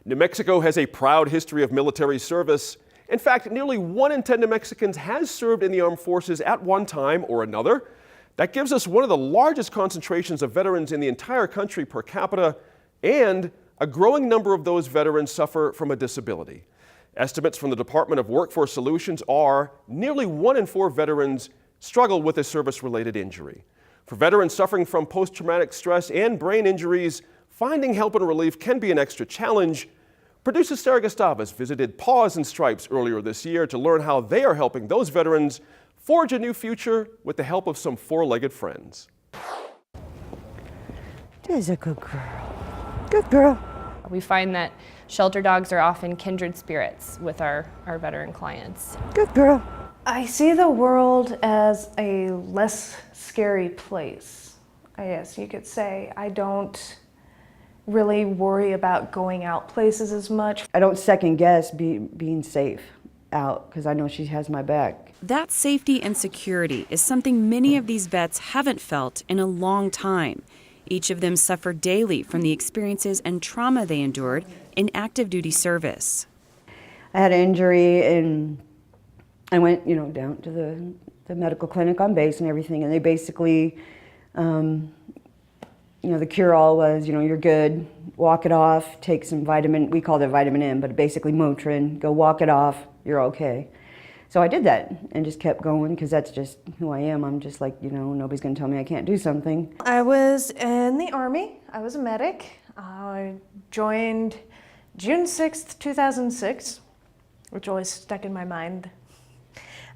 New Mexico has a proud history of military service. In fact, nearly 1 in 10 New Mexicans has served in the armed forces at one time or another. That gives us one of the largest concentrations of veterans in the entire country per capita, and a growing number of those veterans suffer from a disability. Estimates from the Department of Workforce Solutions are nearly 1 in 4 veterans struggle with a service-related injury. For veterans suffering from post-traumatic stress and brain injuries, finding help and relief can be an extra challenge. Producer Sarah Gustavus visited Paws and Stripes earlier this year to learn how they are helping those veterans forge a new future with the help of some four-legged friends. There's a good girl. Good girl. We find that shelter dogs are often kindred spirits with our veteran clients. Good girl. I see the world as a less scary place, I guess you could say. I don't really worry about going out places as much. I don't second guess being safe out because I know she has my back. That safety and security is something many of these vets haven't felt in a long time. Each of them suffer daily from the experiences and trauma they endured in active duty service. I had an injury and I went, down to the medical clinic on base and everything, and they basically, the cure-all was, you're good, walk it off, take some vitamin, we called it vitamin M, but basically Motrin, go walk it off, you're okay. So I did that and just kept going because that's just who I am. I'm just like, nobody's gonna tell me I can't do something. I was in the Army. I was a medic. I joined June 6th, 2006, which always stuck in my mind.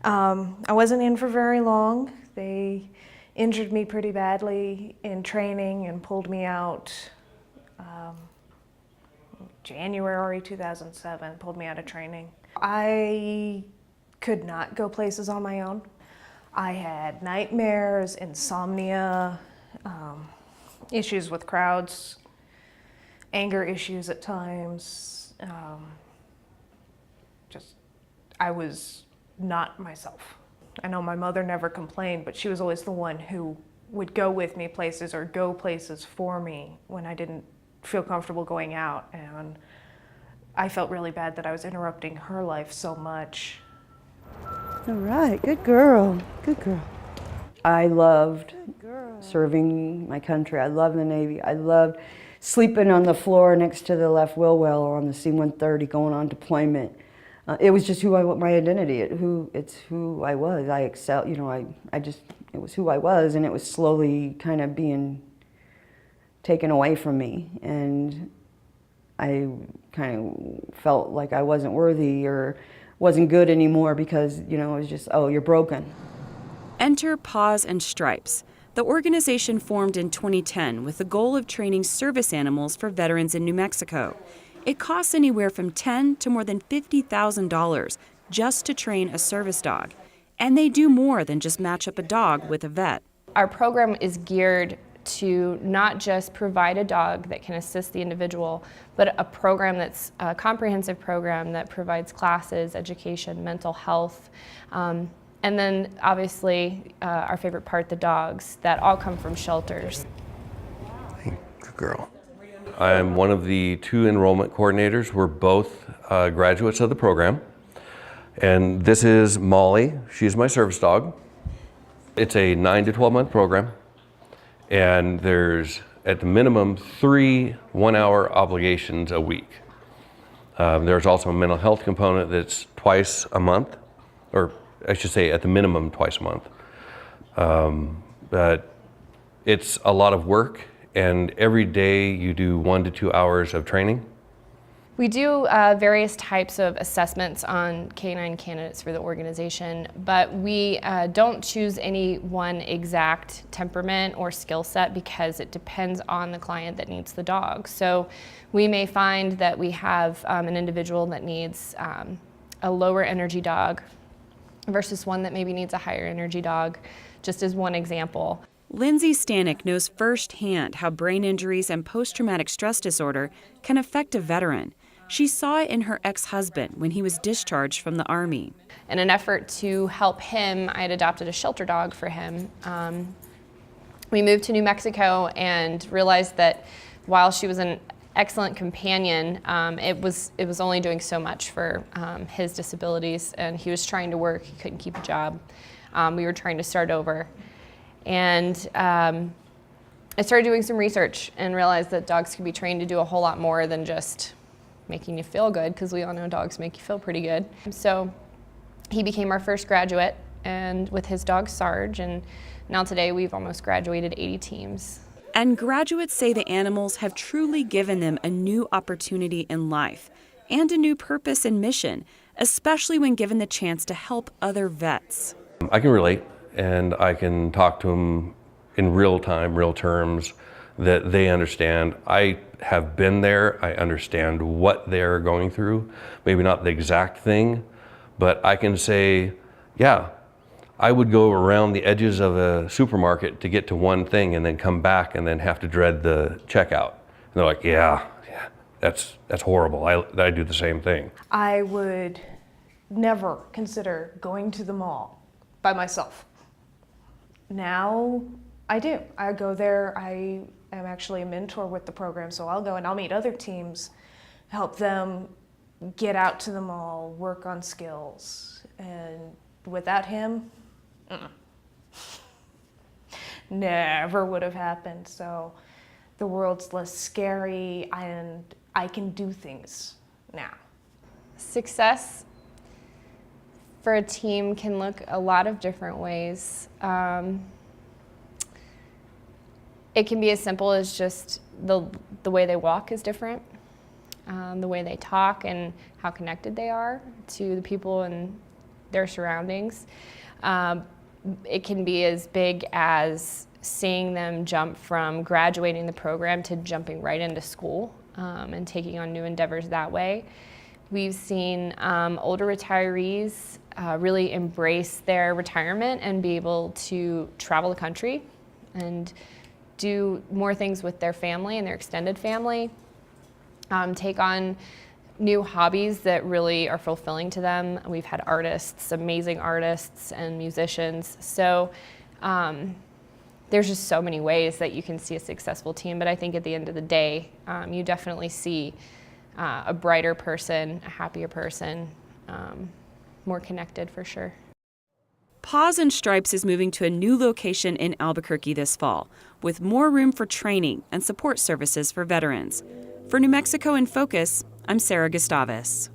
I wasn't in for very long. They injured me pretty badly in training and pulled me out January 2007, pulled me out of training. I could not go places on my own. I had nightmares, insomnia, issues with crowds, anger issues at times. I was not myself. I know my mother never complained, but she was always the one who would go with me places or go places for me when I didn't feel comfortable going out. And I felt really bad that I was interrupting her life so much. All right, good girl, good girl. I loved serving my country. I loved the Navy. I loved sleeping on the floor next to the left wheel well or on the C-130 going on deployment. It was just my identity. It's who I was. I excelled. It was who I was, and it was slowly kind of being taken away from me, and I kind of felt like I wasn't worthy or wasn't good anymore because it was just, oh, you're broken. Enter Paws and Stripes. The organization formed in 2010 with the goal of training service animals for veterans in New Mexico. It costs anywhere from $10,000 to more than $50,000 just to train a service dog. And they do more than just match up a dog with a vet. Our program is geared to not just provide a dog that can assist the individual, but a program that's a comprehensive program that provides classes, education, mental health, and then obviously our favorite part, the dogs, that all come from shelters. Hey, good girl. I'm one of the 2 enrollment coordinators. We're both graduates of the program. And this is Molly. She's my service dog. It's a 9 to 12 month program. And there's at the minimum 3 1-hour obligations a week. There's also a mental health component that's twice a month, or I should say at the minimum twice a month. But it's a lot of work, and every day you do 1 to 2 hours of training. We do various types of assessments on canine candidates for the organization, but we don't choose any one exact temperament or skill set because it depends on the client that needs the dog. So we may find that we have an individual that needs a lower energy dog versus one that maybe needs a higher energy dog, just as one example. Lindsay Stanek knows firsthand how brain injuries and post-traumatic stress disorder can affect a veteran. She saw it in her ex-husband when he was discharged from the Army. In an effort to help him, I had adopted a shelter dog for him. We moved to New Mexico and realized that while she was an excellent companion. It was only doing so much for his disabilities, and he was trying to work. He couldn't keep a job. We were trying to start over, and I started doing some research and realized that dogs can be trained to do a whole lot more than just making you feel good, because we all know dogs make you feel pretty good. So he became our first graduate, and with his dog Sarge, and now today we've almost graduated 80 teams. And graduates say the animals have truly given them a new opportunity in life and a new purpose and mission, especially when given the chance to help other vets. I can relate, and I can talk to them in real time, real terms, that they understand. I have been there. I understand what they're going through. Maybe not the exact thing, but I can say, yeah, I would go around the edges of a supermarket to get to one thing and then come back and then have to dread the checkout. And they're like, yeah, that's horrible. I do the same thing. I would never consider going to the mall by myself. Now I do. I go there. I am actually a mentor with the program, so I'll go and I'll meet other teams, help them get out to the mall, work on skills. And without him, never would have happened. So the world's less scary, and I can do things now. Success for a team can look a lot of different ways. It can be as simple as just the way they walk is different, the way they talk and how connected they are to the people in their surroundings. It can be as big as seeing them jump from graduating the program to jumping right into school and taking on new endeavors that way. We've seen older retirees really embrace their retirement and be able to travel the country and do more things with their family and their extended family, take on new hobbies that really are fulfilling to them. We've had artists, amazing artists and musicians. So there's just so many ways that you can see a successful team, but I think at the end of the day, you definitely see a brighter person, a happier person, more connected for sure. Paws and Stripes is moving to a new location in Albuquerque this fall, with more room for training and support services for veterans. For New Mexico in Focus, I'm Sarah Gustavus.